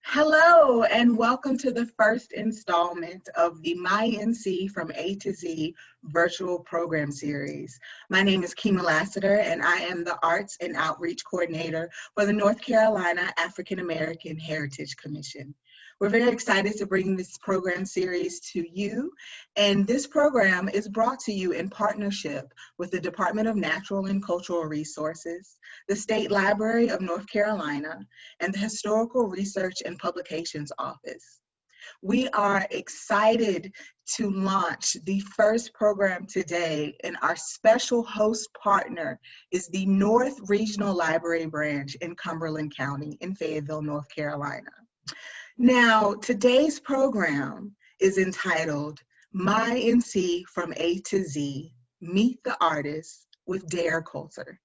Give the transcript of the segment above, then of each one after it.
Hello, and welcome to the first installment of the My NC from A to Z virtual program series. My name is Kima Lassiter, and I am the Arts and Outreach Coordinator for the North Carolina African American Heritage Commission. We're very excited to bring this program series to you, and this program is brought to you in partnership with the Department of Natural and Cultural Resources, the State Library of North Carolina, and the Historical Research and Publications Office. We are excited to launch the first program today, and our special host partner is the North Regional Library Branch in Cumberland County in Fayetteville, North Carolina. Now, today's program is entitled My NC from A to Z, Meet the Artist with Dare Coulter.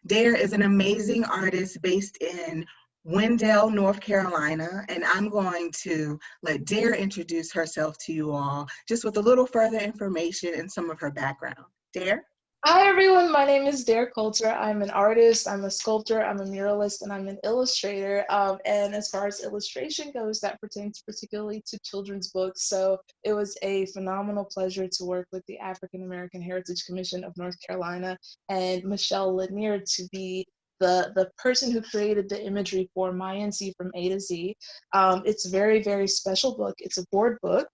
Dare is an amazing artist based in Wendell, North Carolina, and I'm going to let Dare introduce herself to you all just with a little further information and some of her background. Dare? Hi everyone, my name is Dare Coulter. I'm an artist, I'm a sculptor, I'm a muralist, and I'm an illustrator. And as far as illustration goes, that pertains particularly to children's books. So it was a phenomenal pleasure to work with the African American Heritage Commission of North Carolina and Michelle Lanier to be the person who created the imagery for My NC from A to Z. It's a very, very special book. It's a board book,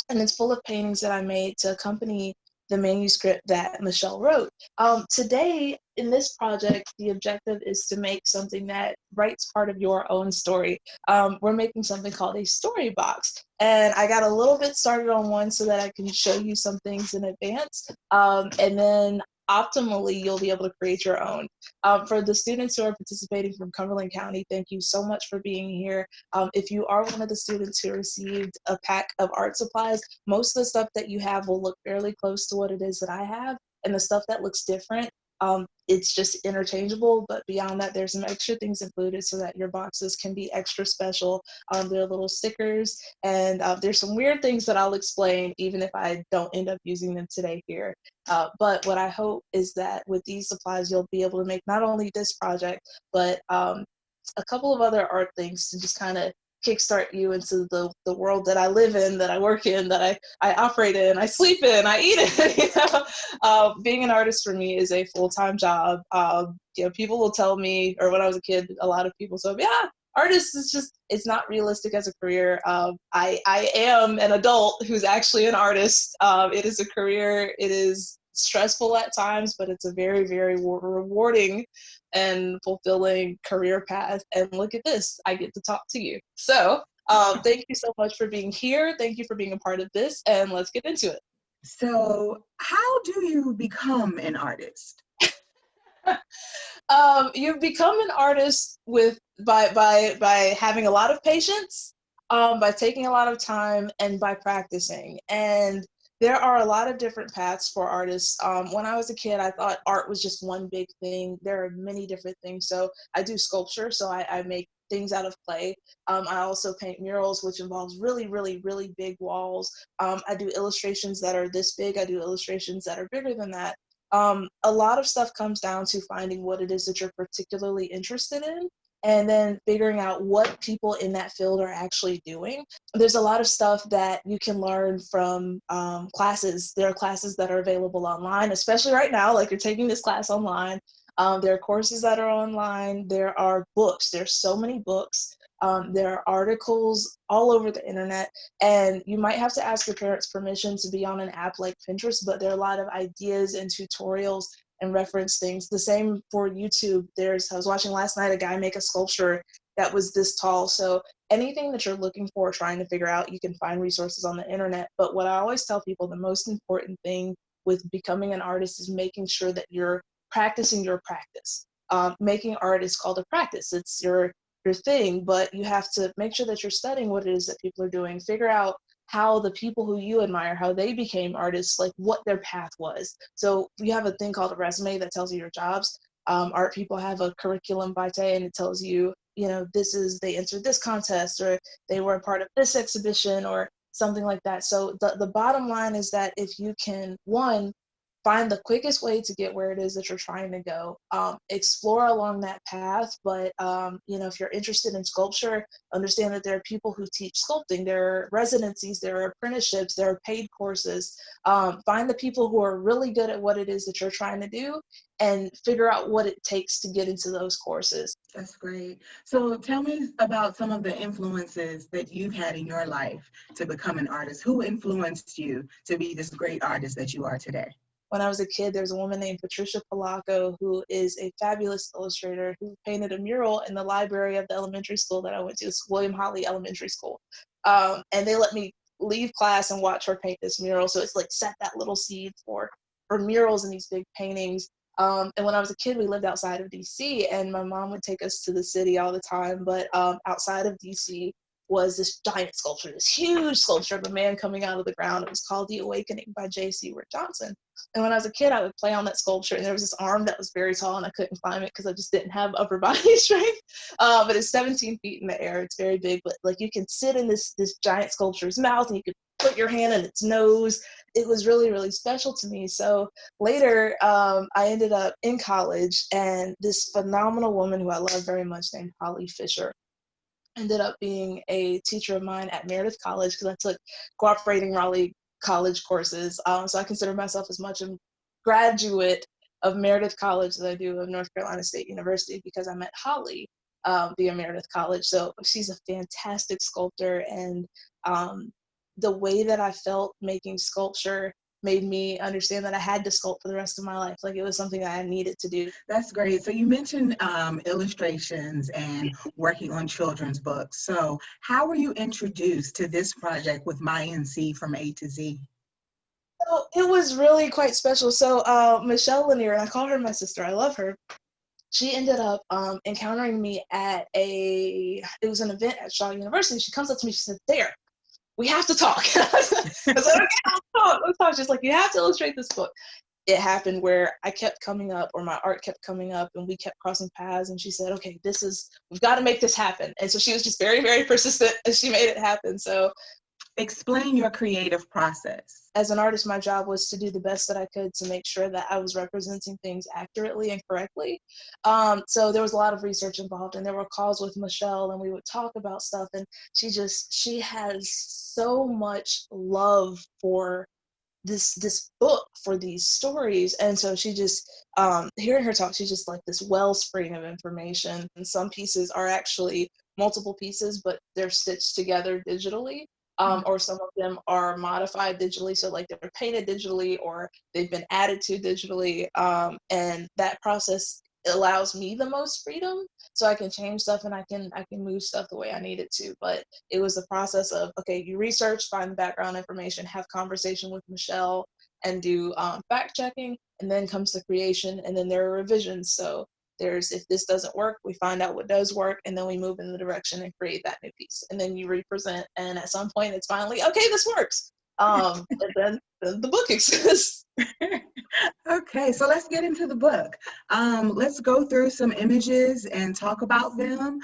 and it's full of paintings that I made to accompany the manuscript that Michelle wrote. Today, in this project, the objective is to make something that writes part of your own story. We're making something called a story box. And I got a little bit started on one so that I can show you some things in advance. And then optimally, you'll be able to create your own. For the students who are participating from Cumberland County, thank you so much for being here. If you are one of the students who received a pack of art supplies, most of the stuff that you have will look fairly close to what it is that I have, and the stuff that looks different, it's just interchangeable, but beyond that, there's some extra things included so that your boxes can be extra special. There are little stickers, and there's some weird things that I'll explain even if I don't end up using them today here. But what I hope is that with these supplies, you'll be able to make not only this project, but a couple of other art things to just kind of kickstart you into the world that I live in, that I work in, that I operate in, I sleep in, I eat in. Being an artist for me is a full-time job. People will tell me, or when I was a kid, a lot of people said, yeah, artist is just, it's not realistic as a career. I am an adult who's actually an artist. It is a career. It is stressful at times, but it's a very, very rewarding and fulfilling career path. And look at this, I get to talk to you. So thank you so much for being here. Thank you for being a part of this, and let's get into it. So, how do you become an artist? You become an artist by having a lot of patience, by taking a lot of time, and by practicing. And there are a lot of different paths for artists. When I was a kid, I thought art was just one big thing. There are many different things. So I do sculpture, so I make things out of clay. I also paint murals, which involves really, really, really big walls. I do illustrations that are this big. I do illustrations that are bigger than that. A lot of stuff comes down to finding what it is that you're particularly interested in, and then figuring out what people in that field are actually doing. There's a lot of stuff that you can learn from classes. There are classes that are available online, especially right now, like you're taking this class online. There are courses that are online. There are books. There's so many books. There are articles all over the internet, and you might have to ask your parents' permission to be on an app like Pinterest, but there are a lot of ideas and tutorials and reference things. The same for YouTube. I was watching last night a guy make a sculpture that was this tall. So anything that you're looking for, trying to figure out, you can find resources on the internet. But what I always tell people, the most important thing with becoming an artist is making sure that you're practicing your practice. Making art is called a practice. It's your thing, but you have to make sure that you're studying what it is that people are doing. Figure out how the people who you admire, how they became artists, like what their path was. So you have a thing called a resume that tells you your jobs. Art people have a curriculum vitae, and it tells you, they entered this contest, or they were a part of this exhibition, or something like that. So the bottom line is that if you can, one, find the quickest way to get where it is that you're trying to go. Explore along that path, but if you're interested in sculpture, understand that there are people who teach sculpting. There are residencies, there are apprenticeships, there are paid courses. Find the people who are really good at what it is that you're trying to do and figure out what it takes to get into those courses. That's great. So tell me about some of the influences that you've had in your life to become an artist. Who influenced you to be this great artist that you are today? When I was a kid, there was a woman named Patricia Polacco, who is a fabulous illustrator, who painted a mural in the library of the elementary school that I went to. It's William Holly Elementary School. And they let me leave class and watch her paint this mural. So it's like set that little seed for murals and these big paintings. And when I was a kid, we lived outside of DC, and my mom would take us to the city all the time. But outside of DC was this giant sculpture, this huge sculpture of a man coming out of the ground. It was called The Awakening by J.C. Rick Johnson. And when I was a kid, I would play on that sculpture, and there was this arm that was very tall, and I couldn't climb it because I just didn't have upper body strength. But it's 17 feet in the air. It's very big, but like you can sit in this giant sculpture's mouth, and you could put your hand in its nose. It was really, really special to me. So later, I ended up in college, and this phenomenal woman who I love very much named Holly Fisher ended up being a teacher of mine at Meredith College, because I took cooperating Raleigh college courses. So I consider myself as much a graduate of Meredith College as I do of North Carolina State University, because I met Holly via Meredith College. So she's a fantastic sculptor, and the way that I felt making sculpture made me understand that I had to sculpt for the rest of my life. Like it was something that I needed to do. That's great. So you mentioned illustrations and working on children's books. So how were you introduced to this project with My NC from A to Z? So it was really quite special. So Michelle Lanier, and I call her my sister, I love her. She ended up encountering me at it was an event at Shaw University. She comes up to me, she said, "There, we have to talk." I said, "Okay, let's talk. She's like, "You have to illustrate this book." It happened where I kept coming up, or my art kept coming up, and we kept crossing paths, and she said, "Okay, we've got to make this happen." And so she was just very, very persistent, and she made it happen. So explain your creative process. As an artist, my job was to do the best that I could to make sure that I was representing things accurately and correctly. So there was a lot of research involved, and there were calls with Michelle, and we would talk about stuff, and she has so much love for this book, for these stories. And so she just hearing her talk, she's just like this wellspring of information. And some pieces are actually multiple pieces, but they're stitched together digitally. Or some of them are modified digitally, so like they're painted digitally or they've been added to digitally, and that process allows me the most freedom, so I can change stuff and I can move stuff the way I need it to. But it was the process of, okay, you research, find the background information, have conversation with Michelle, and do fact checking, and then comes the creation, and then there are revisions. So if this doesn't work, we find out what does work, and then we move in the direction and create that new piece. And then you represent, and at some point it's finally, okay, this works. And then the book exists. Okay, so let's get into the book. Let's go through some images and talk about them.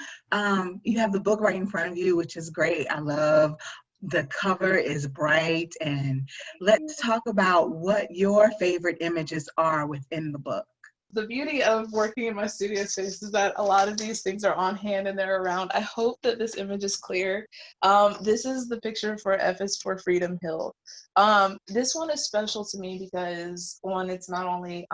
You have the book right in front of you, which is great. I love the cover is bright, and let's talk about what your favorite images are within the book. The beauty of working in my studio space is that a lot of these things are on hand and they're around. I hope that this image is clear. This is the picture for F is for Freedom Hill. This one is special to me because, one, it's not only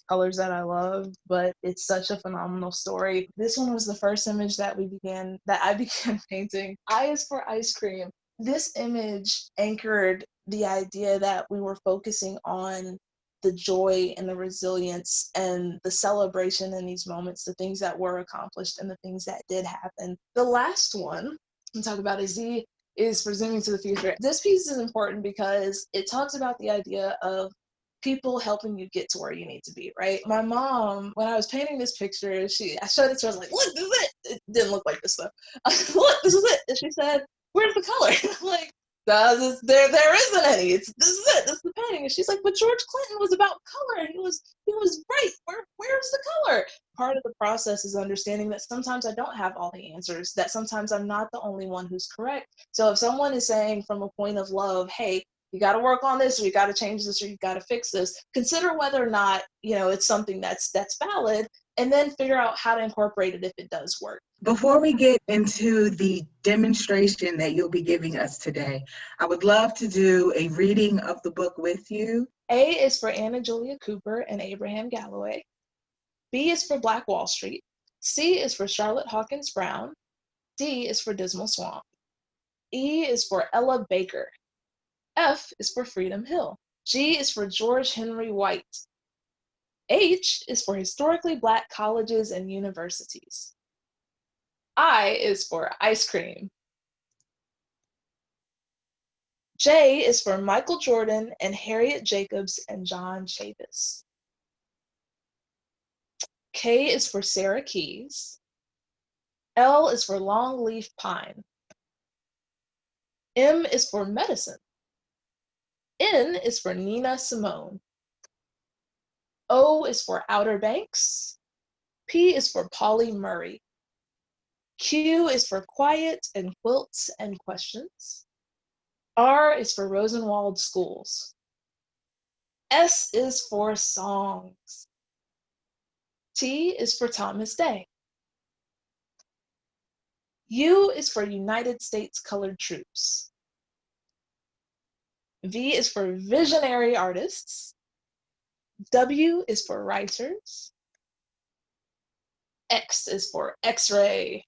colors that I love, but it's such a phenomenal story. This one was the first image that I began painting. I is for ice cream. This image anchored the idea that we were focusing on the joy and the resilience and the celebration in these moments, the things that were accomplished and the things that did happen. The last one I'm talking about is Z is for Zooming to the Future. This piece is important because it talks about the idea of people helping you get to where you need to be, right? My mom, when I was painting this picture, I showed it to her, I was like, "Look, this is it." It didn't look like this though. "Look, this is it." And she said, "Where's the color?" And I'm like, there isn't any. This is it. This is the painting. And she's like, "But George Clinton was about color. He was bright. Where's the color?" Part of the process is understanding that sometimes I don't have all the answers, that sometimes I'm not the only one who's correct. So if someone is saying from a point of love, "Hey, you got to work on this, or you got to change this, or you got to fix this. Consider whether or not, it's something that's valid, and then figure out how to incorporate it if it does work. Before we get into the demonstration that you'll be giving us today, I would love to do a reading of the book with you. A is for Anna Julia Cooper and Abraham Galloway. B is for Black Wall Street. C is for Charlotte Hawkins Brown. D is for Dismal Swamp. E is for Ella Baker. F is for Freedom Hill. G is for George Henry White. H is for historically Black colleges and universities. I is for ice cream. J is for Michael Jordan and Harriet Jacobs and John Chavis. K is for Sarah Keyes. L is for Longleaf Pine. M is for medicine. N is for Nina Simone. O is for Outer Banks. P is for Polly Murray. Q is for quiet and quilts and questions. R is for Rosenwald Schools. S is for songs. T is for Thomas Day. U is for United States Colored Troops. V is for visionary artists. W is for writers. X is for X-ray.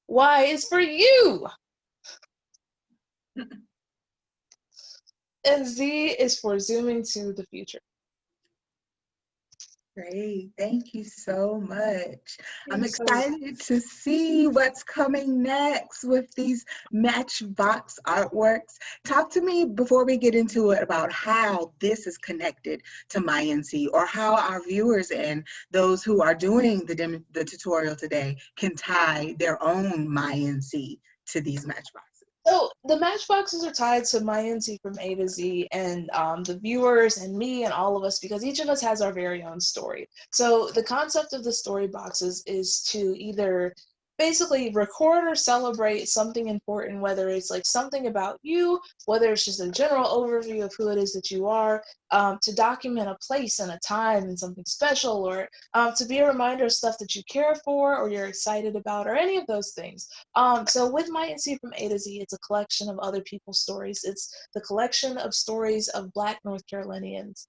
Y is for you. And Z is for zooming to the future. Great, thank you so much. I'm excited to see what's coming next with these Matchbox artworks. Talk to me before we get into it about how this is connected to MyNC, or how our viewers and those who are doing the tutorial today can tie their own MyNC to these Matchboxes. So the Matchboxes are tied to MyNC from A to Z, and the viewers and me and all of us, because each of us has our very own story. So the concept of the story boxes is to either basically record or celebrate something important, whether it's like something about you, whether it's just a general overview of who it is that you are, to document a place and a time and something special, or to be a reminder of stuff that you care for or you're excited about, or any of those things. So with MyNC from A to Z, it's a collection of other people's stories. It's the collection of stories of Black North Carolinians.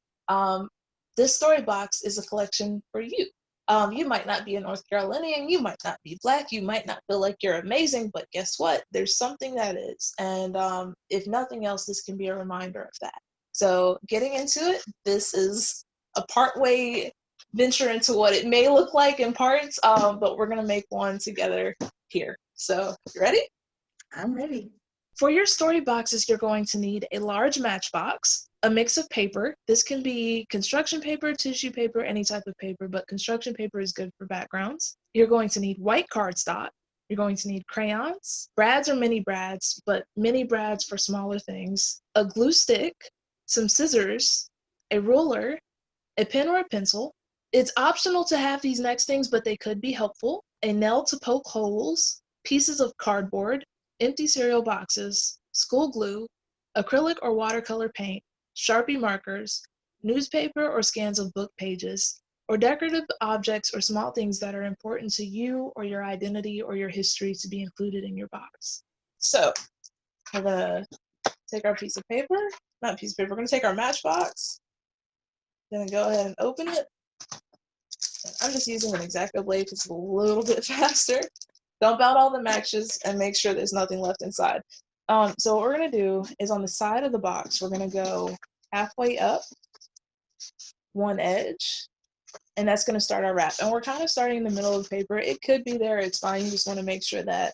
This story box is a collection for you. You might not be a North Carolinian, you might not be Black, you might not feel like you're amazing, but guess what? There's something that is. And if nothing else, this can be a reminder of that. So getting into it, this is a partway venture into what it may look like in parts, but we're gonna make one together here. So you ready? I'm ready. For your story boxes, you're going to need a large matchbox, a mix of paper. This can be construction paper, tissue paper, any type of paper, but construction paper is good for backgrounds. You're going to need white cardstock. You're going to need crayons, brads or mini brads, but mini brads for smaller things, a glue stick, some scissors, a ruler, a pen or a pencil. It's optional to have these next things, but they could be helpful. A nail to poke holes, pieces of cardboard, empty cereal boxes, school glue, acrylic or watercolor paint, Sharpie markers, newspaper or scans of book pages, or decorative objects or small things that are important to you or your identity or your history to be included in your box. So we're gonna take our piece of paper, not piece of paper, we're gonna take our matchbox, then go ahead and open it. I'm just using an X-Acto blade because it's a little bit faster. Dump out all the matches and make sure there's nothing left inside. So what we're gonna do is on the side of the box, we're gonna go halfway up one edge, and that's gonna start our wrap. And we're kind of starting in the middle of the paper. It could be there, it's fine. You just wanna make sure that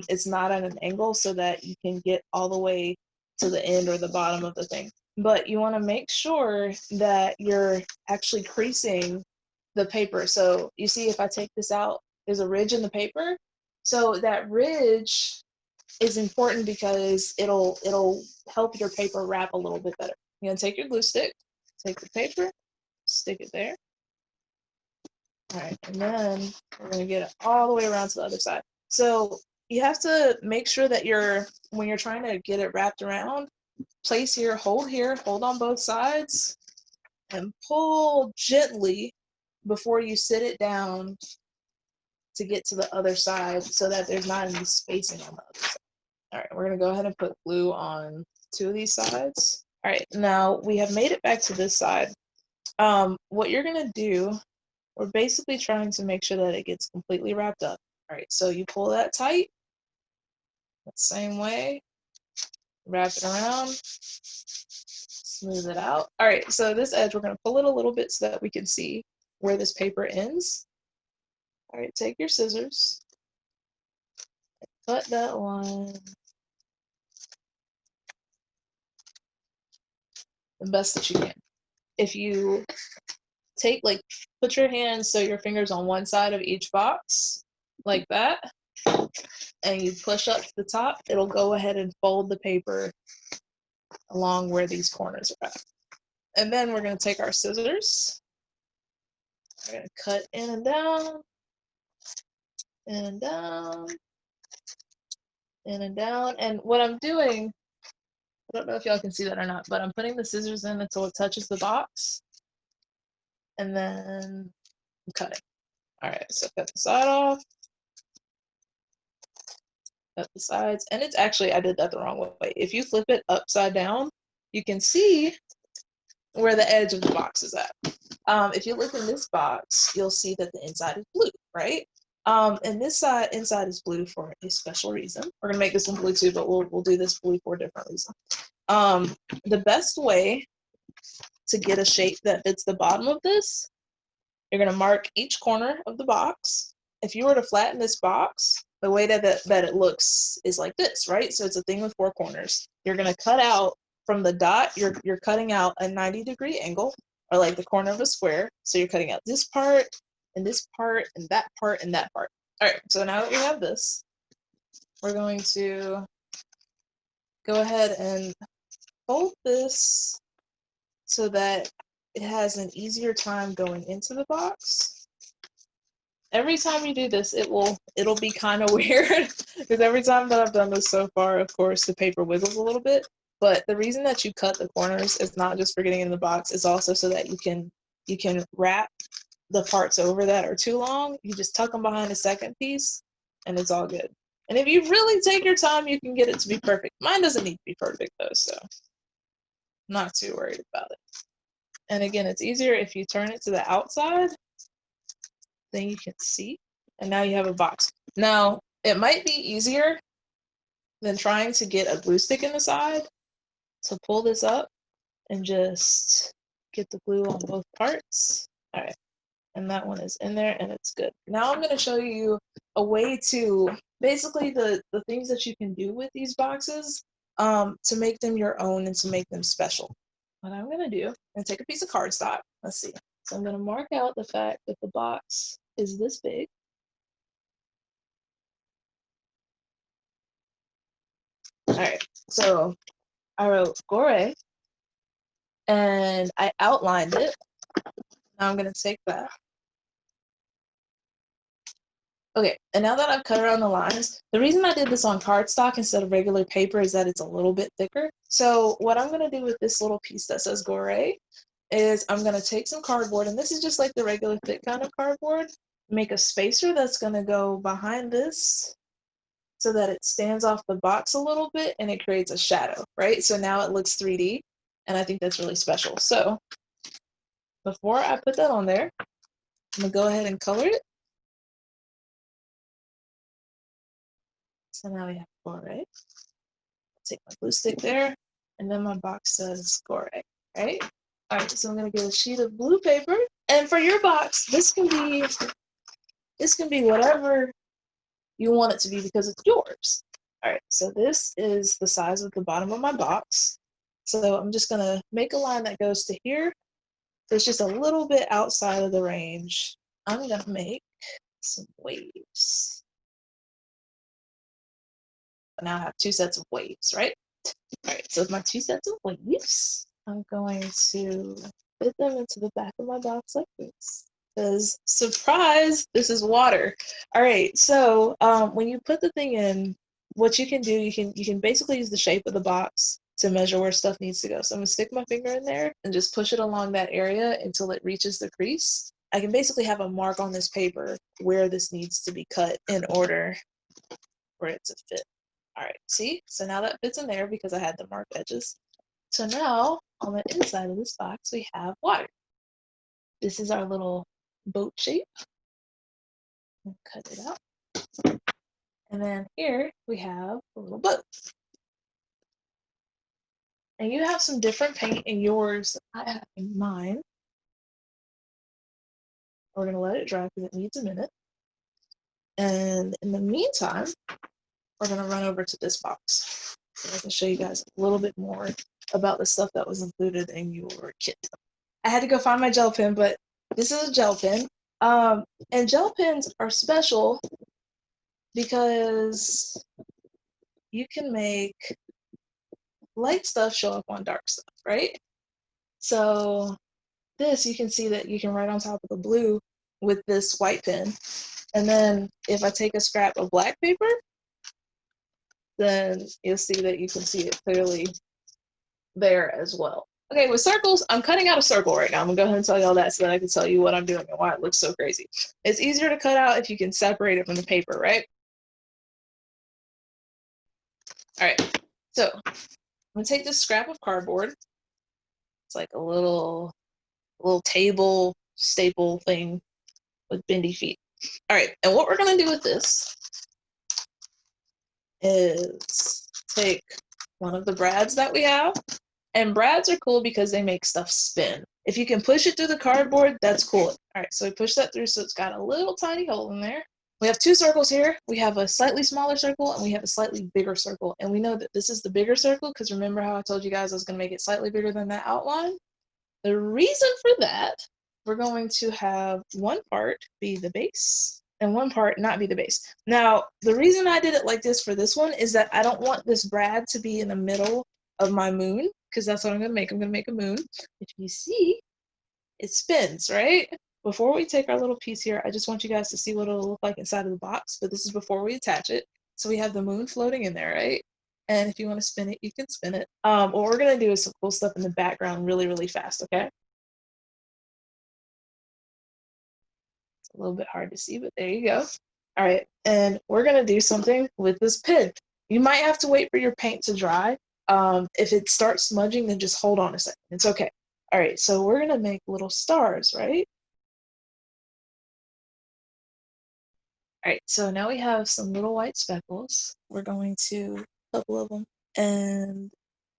it's not at an angle so that you can get all the way to the end or the bottom of the thing. But you wanna make sure that you're actually creasing the paper. So you see, if I take this out, there's a ridge in the paper. So that ridge is important because it'll help your paper wrap a little bit better. You're gonna take your glue stick, take the paper, stick it there. All right, and then we're gonna get it all the way around to the other side. So you have to make sure that when you're trying to get it wrapped around, place here, hold on both sides, and pull gently before you sit it down to get to the other side so that there's not any spacing on the other side. All right, we're gonna go ahead and put glue on 2 of these sides. All right, now we have made it back to this side. What you're gonna do, we're basically trying to make sure that it gets completely wrapped up. All right, so you pull that tight, the same way, wrap it around, smooth it out. All right, so this edge, we're gonna pull it a little bit so that we can see where this paper ends. All right, take your scissors, cut that one the best that you can. If you take, like, put your hands so your fingers on one side of each box, like that, and you push up to the top, it'll go ahead and fold the paper along where these corners are at. And then we're gonna take our scissors, we're gonna cut in and down, in and down, in and down. And what I'm doing, I don't know if y'all can see that or not, but I'm putting the scissors in until it touches the box, and then I'm cutting. All right, so cut the side off, cut the sides, and it's actually, I did that the wrong way. If you flip it upside down, you can see where the edge of the box is at. If you look in this box, you'll see that the inside is blue, right? And this side inside is blue for a special reason. We're gonna make this one blue too, but we'll do this blue for a different reason. The best way to get a shape that fits the bottom of this, you're gonna mark each corner of the box. If you were to flatten this box, the way that it looks is like this, right? So it's a thing with 4 corners. You're gonna cut out from the dot, you're cutting out a 90-degree angle, or like the corner of a square. So you're cutting out this part, and this part, and that part, and that part. All right, so now that we have this, we're going to go ahead and fold this so that it has an easier time going into the box. Every time you do this, it'll be kind of weird because every time that I've done this so far, of course, the paper wiggles a little bit. But the reason that you cut the corners is not just for getting in the box, it's also so that you can wrap the parts over that are too long. You just tuck them behind the second piece, and it's all good. And if you really take your time, you can get it to be perfect. Mine doesn't need to be perfect though, so I'm not too worried about it. And again, it's easier if you turn it to the outside, then you can see, and now you have a box. Now, it might be easier than trying to get a glue stick in the side to pull this up and just get the glue on both parts. All right, and that one is in there and it's good. Now I'm gonna show you a way to, basically the things that you can do with these boxes to make them your own and to make them special. What I'm gonna do, I'm gonna take a piece of cardstock, let's see. So I'm gonna mark out the fact that the box is this big. All right, so I wrote Gore and I outlined it. Now I'm gonna take that. Okay, and now that I've cut around the lines, the reason I did this on cardstock instead of regular paper is that it's a little bit thicker. So what I'm gonna do with this little piece that says Gore is I'm gonna take some cardboard, and this is just like the regular thick kind of cardboard, make a spacer that's gonna go behind this so that it stands off the box a little bit and it creates a shadow, right? So now it looks 3D, and I think that's really special. So before I put that on there, I'm gonna go ahead and color it. So now we have Gore. Take my glue stick there, and then my box says Gore, right? All right, so I'm gonna get a sheet of blue paper, and for your box, this can be whatever you want it to be because it's yours. All right, so this is the size of the bottom of my box. So I'm just gonna make a line that goes to here. So it's just a little bit outside of the range. I'm gonna make some waves. Now I have 2 sets of waves, right? All right, so with my 2 sets of waves, I'm going to fit them into the back of my box like this. Because, surprise, this is water. All right, so when you put the thing in, what you can do, you can basically use the shape of the box to measure where stuff needs to go. So I'm gonna stick my finger in there and just push it along that area until it reaches the crease. I can basically have a mark on this paper where this needs to be cut in order for it to fit. All right, see? So now that fits in there because I had the marked edges. So now on the inside of this box, we have water. This is our little boat shape. Cut it out. And then here we have a little boat. And you have some different paint in yours that I have in mine. We're gonna let it dry because it needs a minute. And in the meantime, we're gonna run over to this box. So I can show you guys a little bit more about the stuff that was included in your kit. I had to go find my gel pen, but this is a gel pen. And gel pens are special because you can make light stuff show up on dark stuff, right? So this, you can see that you can write on top of the blue with this white pen. And then if I take a scrap of black paper, then you'll see that you can see it clearly there as well. Okay, with circles, I'm cutting out a circle right now. I'm gonna go ahead and tell you all that so that I can tell you what I'm doing and why it looks so crazy. It's easier to cut out if you can separate it from the paper, right? All right, so I'm gonna take this scrap of cardboard. It's like a little table staple thing with bendy feet. All right, and what we're gonna do with this is take one of the brads that we have, and brads are cool because they make stuff spin. If you can push it through the cardboard, that's cool. All right, so we push that through so it's got a little tiny hole in there. We have two circles here. We have a slightly smaller circle and we have a slightly bigger circle. And we know that this is the bigger circle because remember how I told you guys I was gonna make it slightly bigger than that outline? The reason for that, we're going to have one part be the base and one part not be the base. Now, the reason I did it like this for this one is that I don't want this brad to be in the middle of my moon because that's what I'm gonna make. I'm gonna make a moon. If you see, it spins, right? Before we take our little piece here, I just want you guys to see what it'll look like inside of the box, but this is before we attach it. So we have the moon floating in there, right? And if you want to spin it, you can spin it. What we're gonna do is some cool stuff in the background really, really fast, okay? It's a little bit hard to see, but there you go. All right, and we're gonna do something with this pen. You might have to wait for your paint to dry. If it starts smudging, then just hold on a second, it's okay. All right, so we're gonna make little stars, right? All right, so now we have some little white speckles. We're going to, a couple of them, and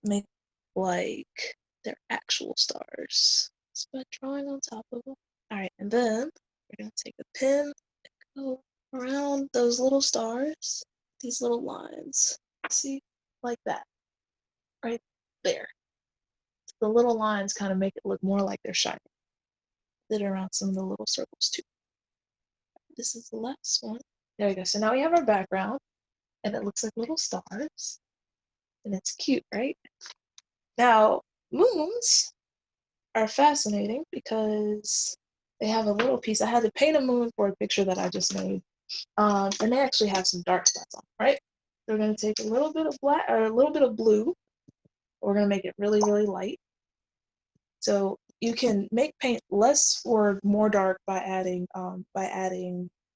make like they're actual stars. Just by drawing on top of them. All right, and then we're gonna take a pen and go around those little stars, these little lines. See, like that, right there. The little lines kind of make it look more like they're shining. Did it around some of the little circles too. This is the last one. There we go. So now we have our background, and it looks like little stars, and it's cute, right? Now, moons are fascinating because they have a little piece. I had to paint a moon for a picture that I just made, and they actually have some dark spots on, right? So we're going to take a little bit of black or a little bit of blue. We're going to make it really, really light. So you can make paint less or more dark by adding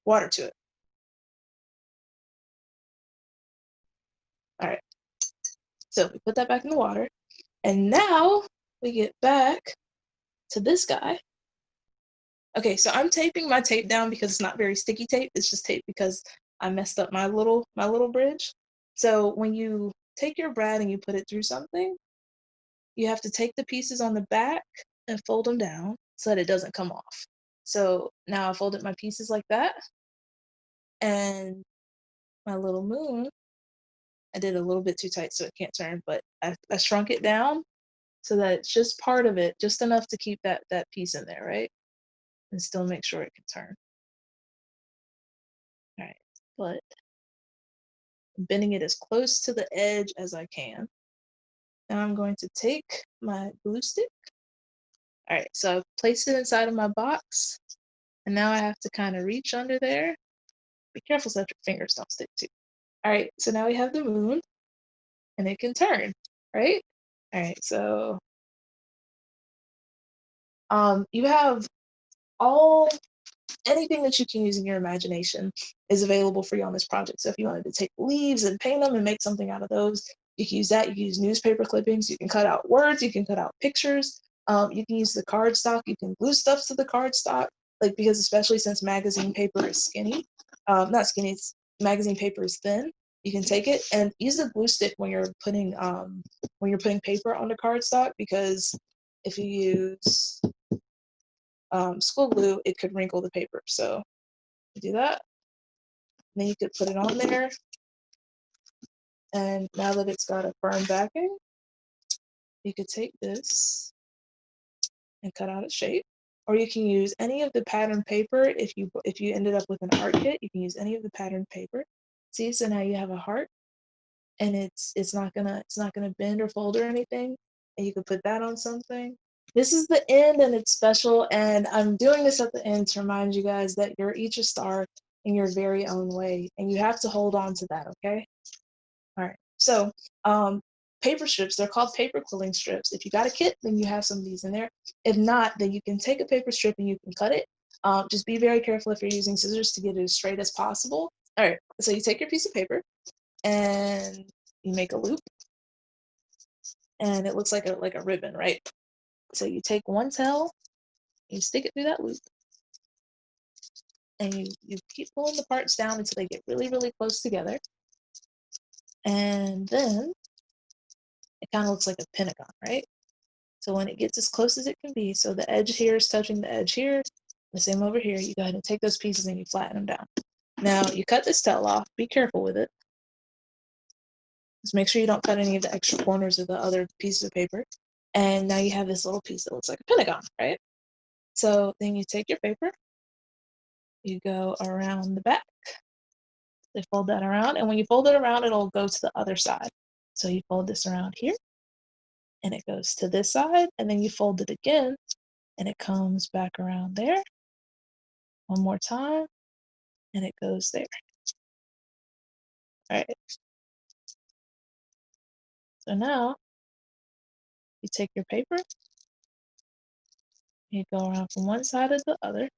water to it. All right. So we put that back in the water, and now we get back to this guy. Okay, so I'm taping my tape down because it's not very sticky tape. It's just tape because I messed up my little bridge. So when you take your brad and you put it through something, you have to take the pieces on the back and fold them down so that it doesn't come off. So now I folded my pieces like that, and my little moon, I did a little bit too tight so it can't turn, but I shrunk it down so that it's just part of it, just enough to keep that piece in there, right? And still make sure it can turn. All right, but I'm bending it as close to the edge as I can. Now I'm going to take my glue stick. All right, so I've placed it inside of my box, and now I have to kind of reach under there. Be careful so that your fingers don't stick too. All right, so now we have the moon, and it can turn, right? All right, so you have all anything that you can use in your imagination is available for you on this project. So if you wanted to take leaves and paint them and make something out of those, you can use that. You can use newspaper clippings. You can cut out words. You can cut out pictures. You can use the cardstock. You can glue stuff to the cardstock, like because especially since magazine paper is skinny, not skinny, it's magazine paper is thin. You can take it and use the glue stick when you're putting paper on the cardstock, because if you use school glue, it could wrinkle the paper. So you do that. And then you could put it on there. And now that it's got a firm backing, you could take this and cut out its shape. Or you can use any of the pattern paper. If you ended up with an art kit, you can use any of the pattern paper. See, so now you have a heart, and it's not gonna bend or fold or anything. And you could put that on something. This is the end, and it's special, and I'm doing this at the end to remind you guys that you're each a star in your very own way, and you have to hold on to that, okay? All right, so paper strips, they're called paper quilling strips. If you got a kit, then you have some of these in there. If not, then you can take a paper strip and you can cut it. Just be very careful if you're using scissors to get it as straight as possible. All right, so you take your piece of paper and you make a loop, and it looks like a ribbon, right? So you take one tail, you stick it through that loop, and you keep pulling the parts down until they get really, really close together. And then it kind of looks like a pentagon, right? So when it gets as close as it can be, so the edge here is touching the edge here, the same over here, you go ahead and take those pieces and you flatten them down. Now you cut this tail off, be careful with it. Just make sure you don't cut any of the extra corners of the other pieces of paper. And now you have this little piece that looks like a pentagon, right? So then you take your paper, you go around the back, they fold that around, and when you fold it around, it'll go to the other side. So you fold this around here, and it goes to this side, and then you fold it again, and it comes back around there. One more time, and it goes there. All right. So now you take your paper, you go around from one side to the other,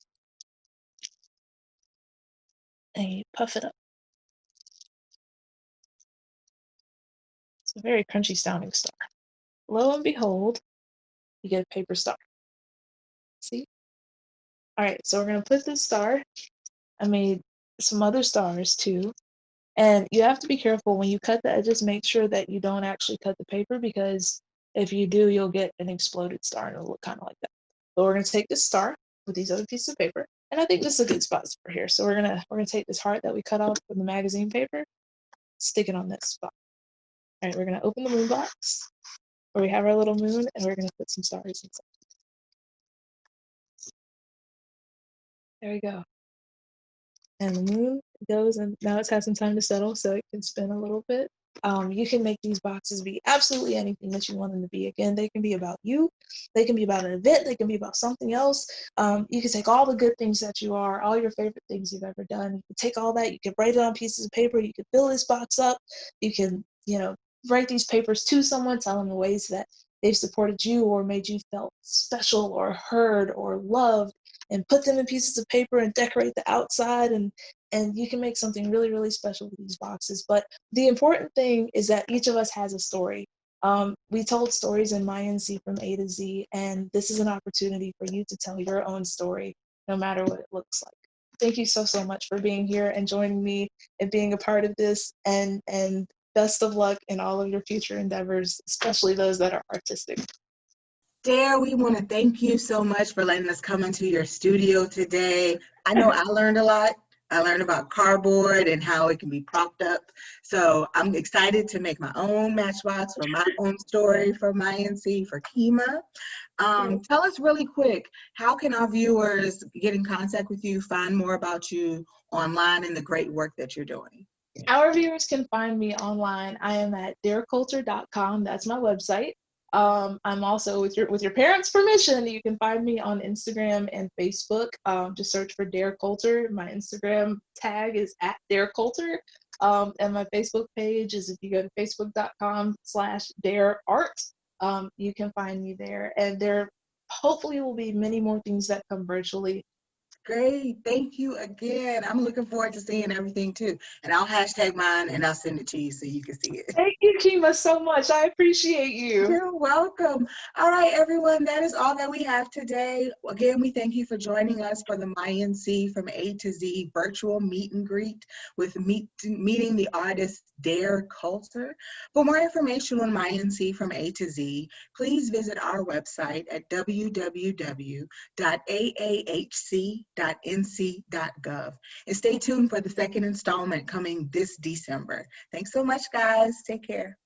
and you puff it up. It's a very crunchy sounding star. Lo and behold, you get a paper star. See? All right, so we're gonna put this star. I made some other stars too. And you have to be careful when you cut the edges, make sure that you don't actually cut the paper, because if you do, you'll get an exploded star and it'll look kind of like that. But we're gonna take this star with these other pieces of paper, and I think this is a good spot for here. So we're gonna take this heart that we cut off from the magazine paper, stick it on this spot. All right, we're gonna open the moon box where we have our little moon, and we're gonna put some stars inside. There we go. And the moon goes, and now it's had some time to settle, so it can spin a little bit. You can make these boxes be absolutely anything that you want them to be. Again, they can be about you, they can be about an event, they can be about something else. You can take all the good things that you are, all your favorite things you've ever done. You can take all that, you can write it on pieces of paper, you can fill this box up, you can, write these papers to someone, tell them the ways that they've supported you or made you felt special or heard or loved, and put them in pieces of paper and decorate the outside, and you can make something really, really special with these boxes. But the important thing is that each of us has a story. We told stories in My NC from A to Z, and this is an opportunity for you to tell your own story, no matter what it looks like. Thank you so, so much for being here and joining me and being a part of this, and best of luck in all of your future endeavors, especially those that are artistic. Dare, we want to thank you so much for letting us come into your studio today. I know I learned a lot. I learned about cardboard and how it can be propped up. So I'm excited to make my own matchbox for my own story for My NC, for Kima. Tell us really quick, how can our viewers get in contact with you, find more about you online and the great work that you're doing? Our viewers can find me online. I am at darecoulter.com. That's my website. I'm also, with your parents' permission, you can find me on Instagram and Facebook. Just search for Dare Coulter. My Instagram tag is at Dare Coulter. And my Facebook page is, if you go to facebook.com/dareart. you can find me there. And there hopefully will be many more things that come virtually. Great. Thank you again. I'm looking forward to seeing everything too. And I'll hashtag mine and I'll send it to you so you can see it. Thank you, Kima, so much. I appreciate you. You're welcome. All right, everyone, that is all that we have today. Again, we thank you for joining us for the MyNC from A to Z virtual meet and greet with meeting the artist Dare Coulter. For more information on MyNC from A to Z, please visit our website at www.aahc.nc.gov. And stay tuned for the second installment coming this December. Thanks so much, guys. Take care.